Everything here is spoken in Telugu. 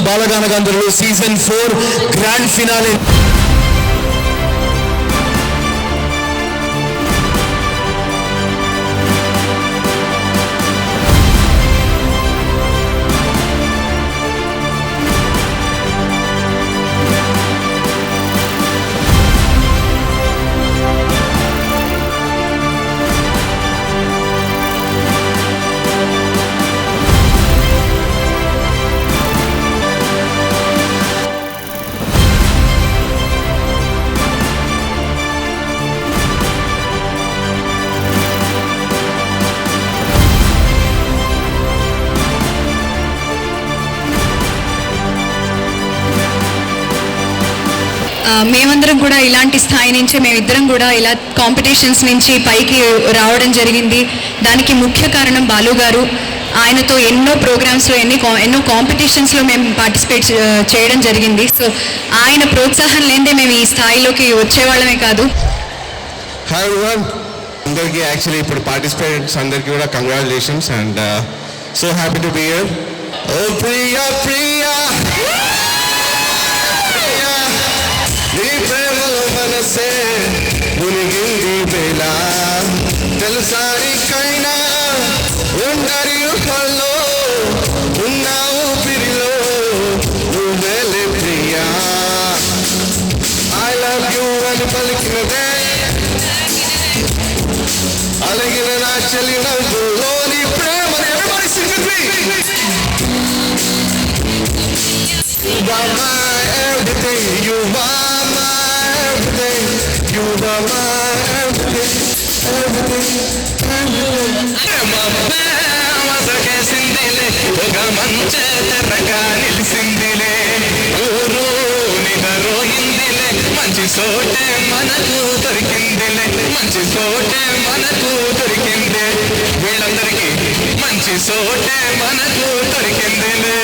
బాలగాన గంధర్వులు సీజన్ 4 గ్రాండ్ ఫినాలే. మేమందరం కూడా ఇలాంటి స్థాయి నుంచి మేమిద్దరం కూడా ఇలా కాంపిటీషన్స్ నుంచి పైకి రావడం జరిగింది. దానికి ముఖ్య కారణం బాలు గారు. ఆయనతో ఎన్నో ప్రోగ్రామ్స్లో ఎన్నో కాంపిటీషన్స్లో మేము పార్టిసిపేట్ చేయడం జరిగింది. సో ఆయన ప్రోత్సాహం లేదే మేము ఈ స్థాయిలోకి వచ్చేవాళ్ళమే కాదు. హాయ్ ఎవరీవన్, అందరికీ యాక్చువల్లీ ఇప్పుడు పార్టిసిపేట్స్ అందరికీ కూడా congratulations and so happy to be here. ఓ ప్రియా ప్రియా నీ ప్రేమలో మనసే మునిగింది వేళ, తెలుసా నీకైనా ఒంటరి యుగంలో ఉన్న ఊపిరిలో నువ్వేలే ప్రియా. ఐ లవ్ యూ అని పలికినదే అలగిన నా చెల్లి నవ్వులో నీ ప్రేమని. everybody sing with me. You are my everything, you are my everything, you are my everything, everything, everything. మసకేసిందిలే ఒక మంచి తెరగా నిలిసిందిలే, ఊరు నిగరోయిందిలే, మంచి సోటే మనకు దొరికిందిలే, మంచి సోటే మనకు దొరికింది, వీళ్ళందరికీ మంచి సోటే మనకు దొరికిందిలే.